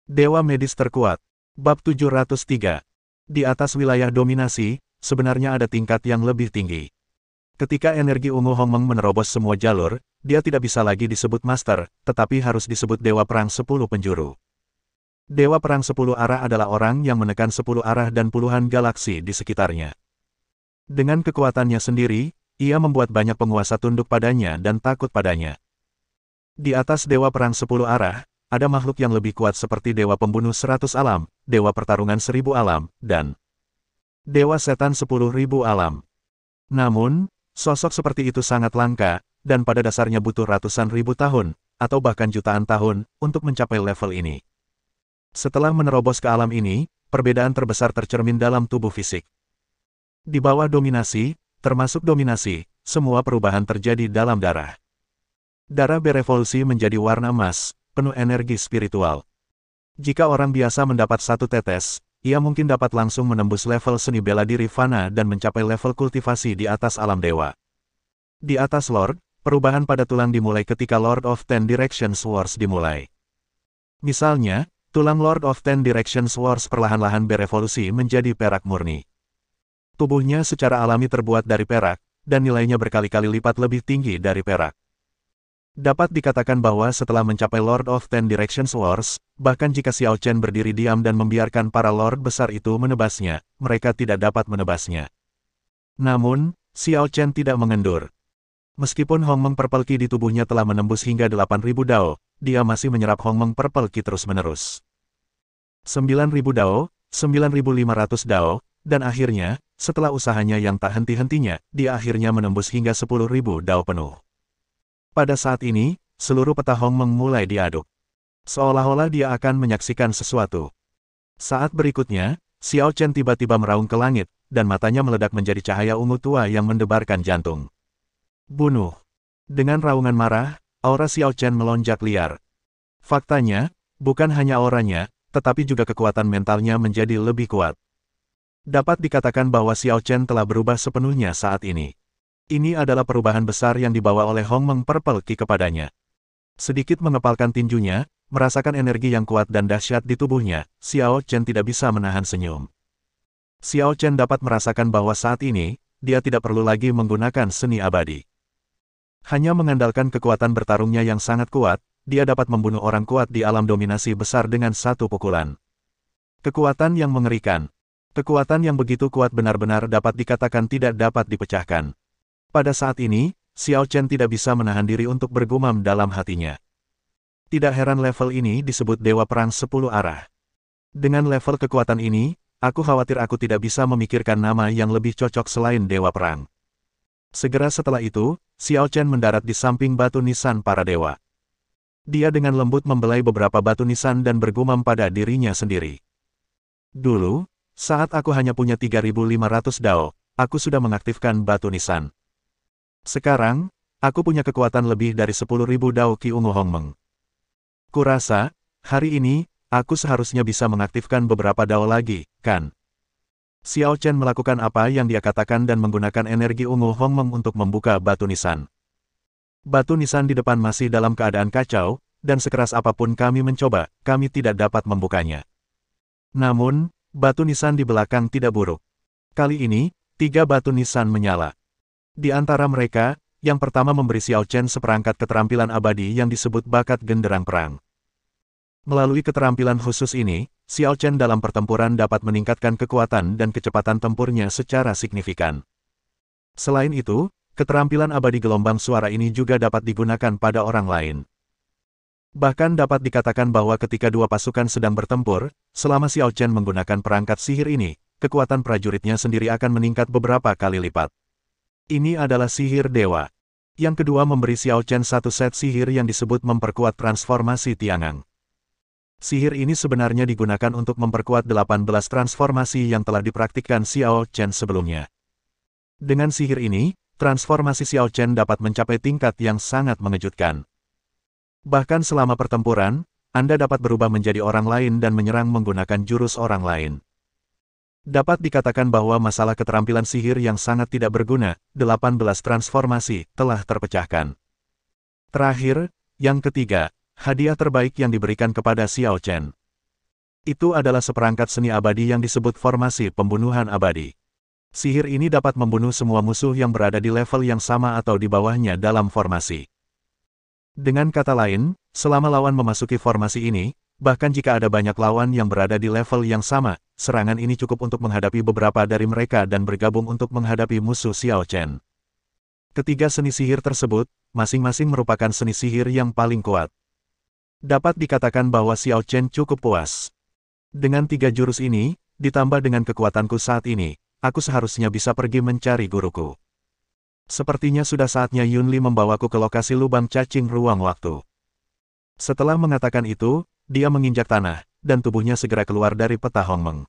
Dewa Medis Terkuat. Bab 703. Di atas wilayah dominasi, sebenarnya ada tingkat yang lebih tinggi. Ketika energi ungu Hongmeng menerobos semua jalur, dia tidak bisa lagi disebut Master, tetapi harus disebut Dewa Perang 10 Penjuru. Dewa Perang 10 Arah adalah orang yang menekan 10 arah dan puluhan galaksi di sekitarnya. Dengan kekuatannya sendiri, ia membuat banyak penguasa tunduk padanya dan takut padanya. Di atas Dewa Perang 10 Arah, ada makhluk yang lebih kuat seperti Dewa Pembunuh 100 Alam, Dewa Pertarungan 1000 Alam, dan Dewa Setan 10.000 Alam. Namun, sosok seperti itu sangat langka, dan pada dasarnya butuh ratusan ribu tahun, atau bahkan jutaan tahun, untuk mencapai level ini. Setelah menerobos ke alam ini, perbedaan terbesar tercermin dalam tubuh fisik. Di bawah dominasi, termasuk dominasi, semua perubahan terjadi dalam darah. Darah berevolusi menjadi warna emas, penuh energi spiritual. Jika orang biasa mendapat satu tetes, ia mungkin dapat langsung menembus level seni bela diri fana dan mencapai level kultivasi di atas alam dewa. Di atas Lord, perubahan pada tulang dimulai ketika Lord of Ten Directions Wars dimulai. Misalnya, tulang Lord of Ten Directions Wars perlahan-lahan berevolusi menjadi perak murni. Tubuhnya secara alami terbuat dari perak, dan nilainya berkali-kali lipat lebih tinggi dari perak. Dapat dikatakan bahwa setelah mencapai Lord of Ten Directions Wars, bahkan jika Xiao Chen berdiri diam dan membiarkan para Lord besar itu menebasnya, mereka tidak dapat menebasnya. Namun, Xiao Chen tidak mengendur. Meskipun Hongmeng Purple Ki di tubuhnya telah menembus hingga 8.000 dao, dia masih menyerap Hongmeng Purple Ki terus-menerus. 9.000 dao, 9.500 dao, dan akhirnya, setelah usahanya yang tak henti-hentinya, dia akhirnya menembus hingga 10.000 dao penuh. Pada saat ini, seluruh peta Hongmeng mulai diaduk. Seolah-olah dia akan menyaksikan sesuatu. Saat berikutnya, Xiao Chen tiba-tiba meraung ke langit, dan matanya meledak menjadi cahaya ungu tua yang mendebarkan jantung. Bunuh! Dengan raungan marah, aura Xiao Chen melonjak liar. Faktanya, bukan hanya auranya, tetapi juga kekuatan mentalnya menjadi lebih kuat. Dapat dikatakan bahwa Xiao Chen telah berubah sepenuhnya saat ini. Ini adalah perubahan besar yang dibawa oleh Hongmeng Purple Ki kepadanya. Sedikit mengepalkan tinjunya, merasakan energi yang kuat dan dahsyat di tubuhnya, Xiao Chen tidak bisa menahan senyum. Xiao Chen dapat merasakan bahwa saat ini, dia tidak perlu lagi menggunakan seni abadi. Hanya mengandalkan kekuatan bertarungnya yang sangat kuat, dia dapat membunuh orang kuat di alam dominasi besar dengan satu pukulan. Kekuatan yang mengerikan. Kekuatan yang begitu kuat benar-benar dapat dikatakan tidak dapat dipecahkan. Pada saat ini, Xiao Chen tidak bisa menahan diri untuk bergumam dalam hatinya. Tidak heran level ini disebut Dewa Perang 10 Arah. Dengan level kekuatan ini, aku khawatir aku tidak bisa memikirkan nama yang lebih cocok selain Dewa Perang. Segera setelah itu, Xiao Chen mendarat di samping batu nisan para dewa. Dia dengan lembut membelai beberapa batu nisan dan bergumam pada dirinya sendiri. Dulu, saat aku hanya punya 3.500 dao, aku sudah mengaktifkan batu nisan. Sekarang, aku punya kekuatan lebih dari 10.000 dao Ki ungu Hongmeng. Kurasa, hari ini, aku seharusnya bisa mengaktifkan beberapa dao lagi, kan? Xiao Chen melakukan apa yang dia katakan dan menggunakan energi ungu Hongmeng untuk membuka batu nisan. Batu nisan di depan masih dalam keadaan kacau, dan sekeras apapun kami mencoba, kami tidak dapat membukanya. Namun, batu nisan di belakang tidak buruk. Kali ini, 3 batu nisan menyala. Di antara mereka, yang pertama memberi Xiao Chen seperangkat keterampilan abadi yang disebut bakat genderang perang. Melalui keterampilan khusus ini, Xiao Chen dalam pertempuran dapat meningkatkan kekuatan dan kecepatan tempurnya secara signifikan. Selain itu, keterampilan abadi gelombang suara ini juga dapat digunakan pada orang lain. Bahkan dapat dikatakan bahwa ketika dua pasukan sedang bertempur, selama Xiao Chen menggunakan perangkat sihir ini, kekuatan prajuritnya sendiri akan meningkat beberapa kali lipat. Ini adalah sihir dewa. Yang kedua memberi Xiao Chen satu set sihir yang disebut memperkuat transformasi Tiangang. Sihir ini sebenarnya digunakan untuk memperkuat 18 transformasi yang telah dipraktikkan Xiao Chen sebelumnya. Dengan sihir ini, transformasi Xiao Chen dapat mencapai tingkat yang sangat mengejutkan. Bahkan selama pertempuran, Anda dapat berubah menjadi orang lain dan menyerang menggunakan jurus orang lain. Dapat dikatakan bahwa masalah keterampilan sihir yang sangat tidak berguna, 18 transformasi, telah terpecahkan. Terakhir, yang ketiga, hadiah terbaik yang diberikan kepada Xiao Chen. Itu adalah seperangkat seni abadi yang disebut formasi pembunuhan abadi. Sihir ini dapat membunuh semua musuh yang berada di level yang sama atau di bawahnya dalam formasi. Dengan kata lain, selama lawan memasuki formasi ini, bahkan jika ada banyak lawan yang berada di level yang sama, serangan ini cukup untuk menghadapi beberapa dari mereka dan bergabung untuk menghadapi musuh Xiao Chen. Ketiga seni sihir tersebut, masing-masing merupakan seni sihir yang paling kuat. Dapat dikatakan bahwa Xiao Chen cukup puas. Dengan tiga jurus ini, ditambah dengan kekuatanku saat ini, aku seharusnya bisa pergi mencari guruku. Sepertinya sudah saatnya Yunli membawaku ke lokasi lubang cacing ruang waktu. Setelah mengatakan itu, dia menginjak tanah, dan tubuhnya segera keluar dari peta Hongmeng.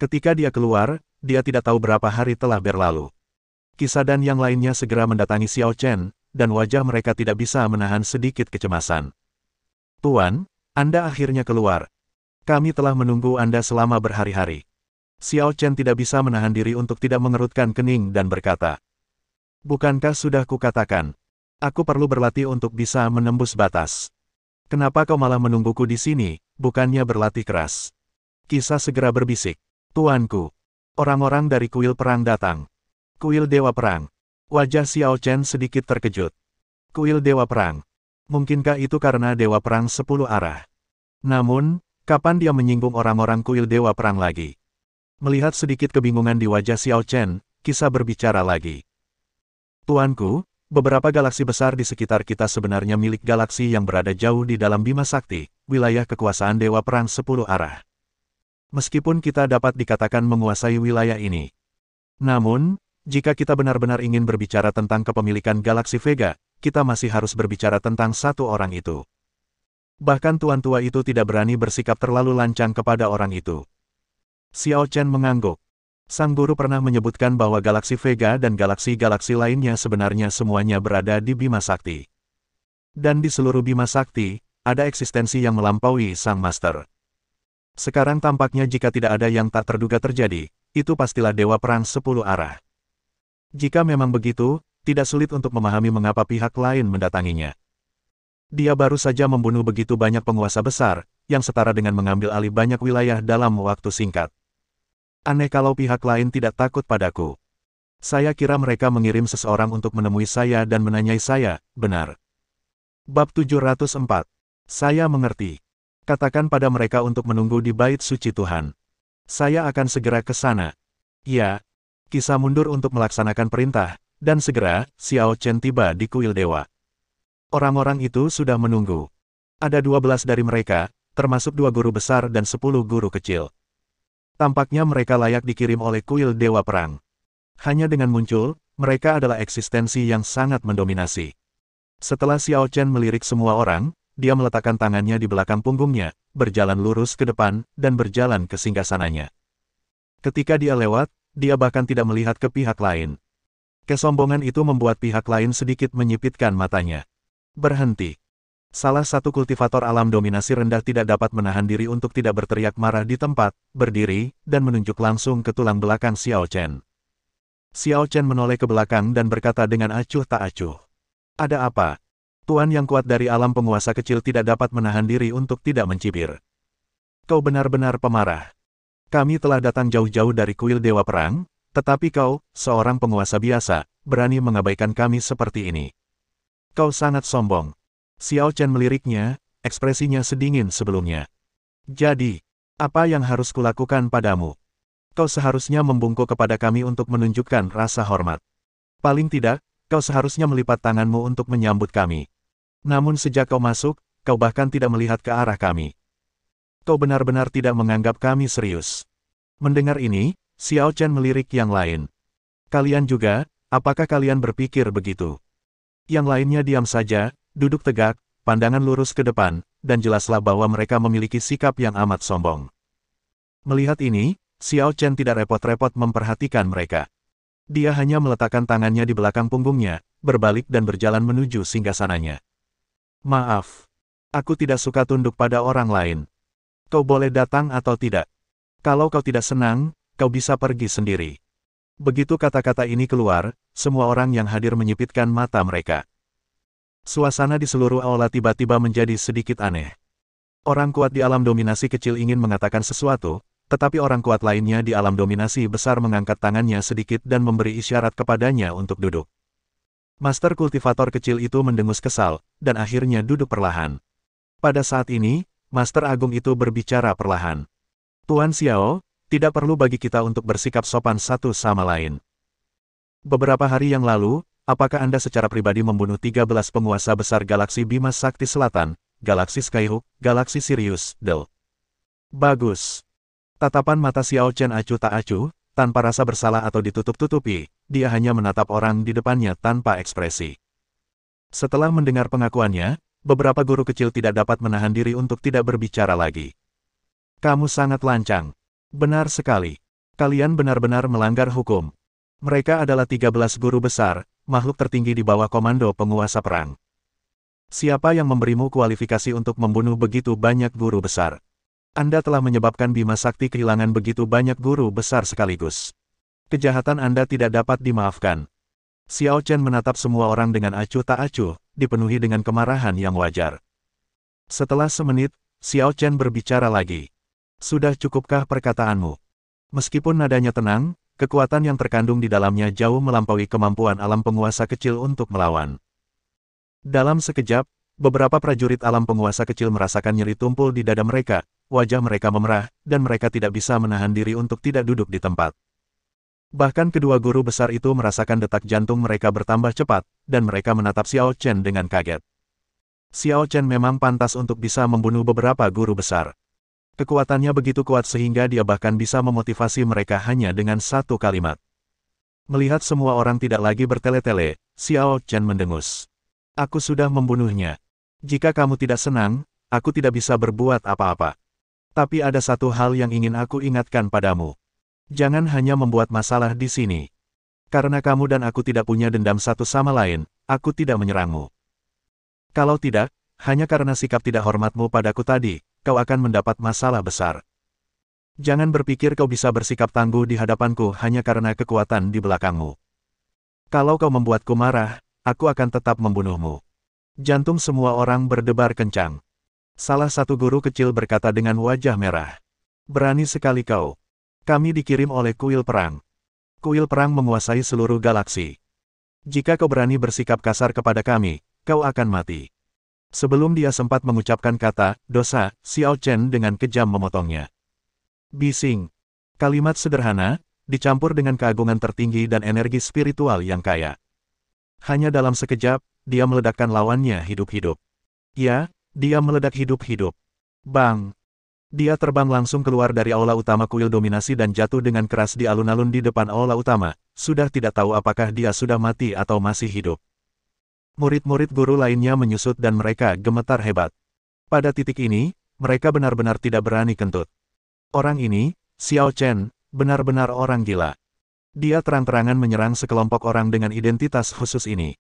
Ketika dia keluar, dia tidak tahu berapa hari telah berlalu. Kisah dan yang lainnya segera mendatangi Xiao Chen, dan wajah mereka tidak bisa menahan sedikit kecemasan. Tuan, Anda akhirnya keluar. Kami telah menunggu Anda selama berhari-hari. Xiao Chen tidak bisa menahan diri untuk tidak mengerutkan kening dan berkata, "Bukankah sudah kukatakan, aku perlu berlatih untuk bisa menembus batas. Kenapa kau malah menungguku di sini, bukannya berlatih keras?" Kisah segera berbisik, "Tuanku, orang-orang dari kuil perang datang." Kuil Dewa Perang. Wajah Xiao Chen sedikit terkejut. Kuil Dewa Perang. Mungkinkah itu karena Dewa Perang 10 arah? Namun, kapan dia menyinggung orang-orang kuil Dewa Perang lagi? Melihat sedikit kebingungan di wajah Xiao Chen, kisah berbicara lagi. "Tuanku, beberapa galaksi besar di sekitar kita sebenarnya milik galaksi yang berada jauh di dalam Bima Sakti, wilayah kekuasaan Dewa Perang 10 arah. Meskipun kita dapat dikatakan menguasai wilayah ini. Namun, jika kita benar-benar ingin berbicara tentang kepemilikan galaksi Vega, kita masih harus berbicara tentang satu orang itu. Bahkan tuan tua itu tidak berani bersikap terlalu lancang kepada orang itu." Xiao Chen mengangguk. Sang guru pernah menyebutkan bahwa galaksi Vega dan galaksi-galaksi lainnya sebenarnya semuanya berada di Bima Sakti. Dan di seluruh Bima Sakti, ada eksistensi yang melampaui Sang Master. Sekarang tampaknya jika tidak ada yang tak terduga terjadi, itu pastilah Dewa Perang 10 arah. Jika memang begitu, tidak sulit untuk memahami mengapa pihak lain mendatanginya. Dia baru saja membunuh begitu banyak penguasa besar, yang setara dengan mengambil alih banyak wilayah dalam waktu singkat. Aneh kalau pihak lain tidak takut padaku. Saya kira mereka mengirim seseorang untuk menemui saya dan menanyai saya, benar. Bab 704. Saya mengerti. Katakan pada mereka untuk menunggu di bait suci Tuhan. Saya akan segera ke sana. Ya. Kisah mundur untuk melaksanakan perintah, dan segera, Xiao Chen tiba di kuil dewa. Orang-orang itu sudah menunggu. Ada 12 dari mereka, termasuk 2 guru besar dan 10 guru kecil. Tampaknya mereka layak dikirim oleh kuil Dewa Perang. Hanya dengan muncul, mereka adalah eksistensi yang sangat mendominasi. Setelah Xiao Chen melirik semua orang, dia meletakkan tangannya di belakang punggungnya, berjalan lurus ke depan, dan berjalan ke singgasananya. Ketika dia lewat, dia bahkan tidak melihat ke pihak lain. Kesombongan itu membuat pihak lain sedikit menyipitkan matanya. Berhenti. Salah satu kultivator alam dominasi rendah tidak dapat menahan diri untuk tidak berteriak marah di tempat, berdiri, dan menunjuk langsung ke tulang belakang Xiao Chen. Xiao Chen menoleh ke belakang dan berkata dengan acuh tak acuh. "Ada apa? Tuan yang kuat dari alam penguasa kecil tidak dapat menahan diri untuk tidak mencibir. Kau benar-benar pemarah. Kami telah datang jauh-jauh dari kuil Dewa Perang, tetapi kau, seorang penguasa biasa, berani mengabaikan kami seperti ini. Kau sangat sombong." Xiao Chen meliriknya, ekspresinya sedingin sebelumnya. "Jadi, apa yang harus kulakukan padamu? Kau seharusnya membungkuk kepada kami untuk menunjukkan rasa hormat. Paling tidak, kau seharusnya melipat tanganmu untuk menyambut kami. Namun sejak kau masuk, kau bahkan tidak melihat ke arah kami. Kau benar-benar tidak menganggap kami serius." Mendengar ini, Xiao Chen melirik yang lain. "Kalian juga, apakah kalian berpikir begitu?" Yang lainnya diam saja, duduk tegak, pandangan lurus ke depan, dan jelaslah bahwa mereka memiliki sikap yang amat sombong. Melihat ini, Xiao Chen tidak repot-repot memperhatikan mereka. Dia hanya meletakkan tangannya di belakang punggungnya, berbalik dan berjalan menuju singgasananya. "Maaf. Aku tidak suka tunduk pada orang lain. Kau boleh datang atau tidak. Kalau kau tidak senang, kau bisa pergi sendiri." Begitu kata-kata ini keluar, semua orang yang hadir menyipitkan mata mereka. Suasana di seluruh aula tiba-tiba menjadi sedikit aneh. Orang kuat di alam dominasi kecil ingin mengatakan sesuatu, tetapi orang kuat lainnya di alam dominasi besar mengangkat tangannya sedikit dan memberi isyarat kepadanya untuk duduk. Master kultivator kecil itu mendengus kesal, dan akhirnya duduk perlahan. Pada saat ini, Master Agung itu berbicara perlahan. Tuan Xiao, tidak perlu bagi kita untuk bersikap sopan satu sama lain. Beberapa hari yang lalu, apakah Anda secara pribadi membunuh 13 penguasa besar galaksi Bima Sakti Selatan, galaksi Skyhook, galaksi Sirius, Del? Bagus. Tatapan mata Xiao Chen acuh tak acuh, tanpa rasa bersalah atau ditutup-tutupi, dia hanya menatap orang di depannya tanpa ekspresi. Setelah mendengar pengakuannya, beberapa guru kecil tidak dapat menahan diri untuk tidak berbicara lagi. Kamu sangat lancang. Benar sekali. Kalian benar-benar melanggar hukum. Mereka adalah 13 guru besar, makhluk tertinggi di bawah komando penguasa perang. Siapa yang memberimu kualifikasi untuk membunuh begitu banyak guru besar? Anda telah menyebabkan Bima Sakti kehilangan begitu banyak guru besar sekaligus. Kejahatan Anda tidak dapat dimaafkan. Xiao Chen menatap semua orang dengan acuh tak acuh, dipenuhi dengan kemarahan yang wajar. Setelah semenit, Xiao Chen berbicara lagi. Sudah cukupkah perkataanmu? Meskipun nadanya tenang, kekuatan yang terkandung di dalamnya jauh melampaui kemampuan alam penguasa kecil untuk melawan. Dalam sekejap, beberapa prajurit alam penguasa kecil merasakan nyeri tumpul di dada mereka, wajah mereka memerah, dan mereka tidak bisa menahan diri untuk tidak duduk di tempat. Bahkan kedua guru besar itu merasakan detak jantung mereka bertambah cepat, dan mereka menatap Xiao Chen dengan kaget. Xiao Chen memang pantas untuk bisa membunuh beberapa guru besar. Kekuatannya begitu kuat sehingga dia bahkan bisa memotivasi mereka hanya dengan satu kalimat. Melihat semua orang tidak lagi bertele-tele, Xiao Chen mendengus. Aku sudah membunuhnya. Jika kamu tidak senang, aku tidak bisa berbuat apa-apa. Tapi ada satu hal yang ingin aku ingatkan padamu. Jangan hanya membuat masalah di sini. Karena kamu dan aku tidak punya dendam satu sama lain, aku tidak menyerangmu. Kalau tidak, hanya karena sikap tidak hormatmu padaku tadi, kau akan mendapat masalah besar. Jangan berpikir kau bisa bersikap tangguh di hadapanku hanya karena kekuatan di belakangmu. Kalau kau membuatku marah, aku akan tetap membunuhmu. Jantung semua orang berdebar kencang. Salah satu guru kecil berkata dengan wajah merah. Berani sekali kau. Kami dikirim oleh kuil perang. Kuil perang menguasai seluruh galaksi. Jika kau berani bersikap kasar kepada kami, kau akan mati. Sebelum dia sempat mengucapkan kata, dosa, Xiao Chen dengan kejam memotongnya. Bising. Kalimat sederhana, dicampur dengan keagungan tertinggi dan energi spiritual yang kaya. Hanya dalam sekejap, dia meledakkan lawannya hidup-hidup. Ya, dia meledak hidup-hidup. Bang! Dia terbang langsung keluar dari aula utama kuil dominasi dan jatuh dengan keras di alun-alun di depan aula utama, sudah tidak tahu apakah dia sudah mati atau masih hidup. Murid-murid guru lainnya menyusut dan mereka gemetar hebat. Pada titik ini, mereka benar-benar tidak berani kentut. Orang ini, Xiao Chen, benar-benar orang gila. Dia terang-terangan menyerang sekelompok orang dengan identitas khusus ini.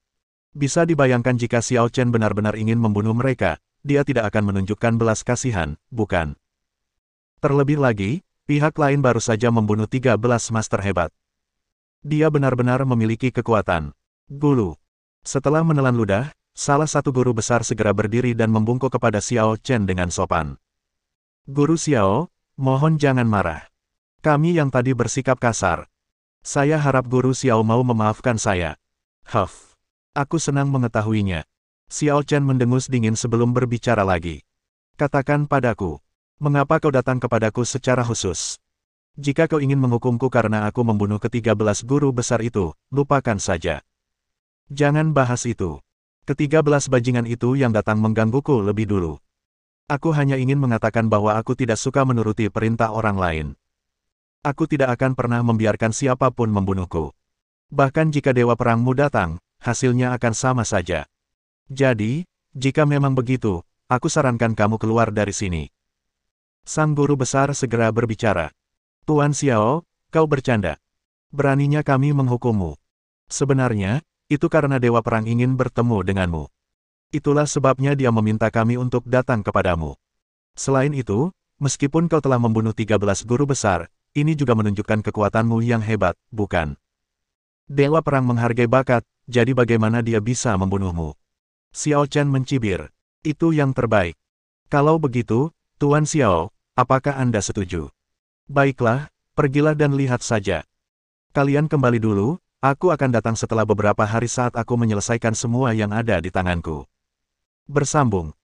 Bisa dibayangkan jika Xiao Chen benar-benar ingin membunuh mereka, dia tidak akan menunjukkan belas kasihan, bukan? Terlebih lagi, pihak lain baru saja membunuh 13 master hebat. Dia benar-benar memiliki kekuatan. Gulu. Setelah menelan ludah, salah satu guru besar segera berdiri dan membungkuk kepada Xiao Chen dengan sopan. Guru Xiao, mohon jangan marah. Kami yang tadi bersikap kasar. Saya harap Guru Xiao mau memaafkan saya. Huff. Aku senang mengetahuinya. Xiao Chen mendengus dingin sebelum berbicara lagi. Katakan padaku, mengapa kau datang kepadaku secara khusus? Jika kau ingin menghukumku karena aku membunuh ke-13 guru besar itu, lupakan saja. Jangan bahas itu. Ke-13 bajingan itu yang datang menggangguku lebih dulu. Aku hanya ingin mengatakan bahwa aku tidak suka menuruti perintah orang lain. Aku tidak akan pernah membiarkan siapapun membunuhku. Bahkan jika Dewa Perangmu datang, hasilnya akan sama saja. Jadi, jika memang begitu, aku sarankan kamu keluar dari sini. Sang guru besar segera berbicara. Tuan Xiao, kau bercanda. Beraninya kami menghukummu. Sebenarnya, itu karena Dewa Perang ingin bertemu denganmu. Itulah sebabnya dia meminta kami untuk datang kepadamu. Selain itu, meskipun kau telah membunuh 13 guru besar, ini juga menunjukkan kekuatanmu yang hebat, bukan? Dewa Perang menghargai bakat, jadi bagaimana dia bisa membunuhmu? Xiao Chen mencibir. Itu yang terbaik. Kalau begitu, Tuan Xiao, apakah Anda setuju? Baiklah, pergilah dan lihat saja. Kalian kembali dulu, aku akan datang setelah beberapa hari saat aku menyelesaikan semua yang ada di tanganku. Bersambung.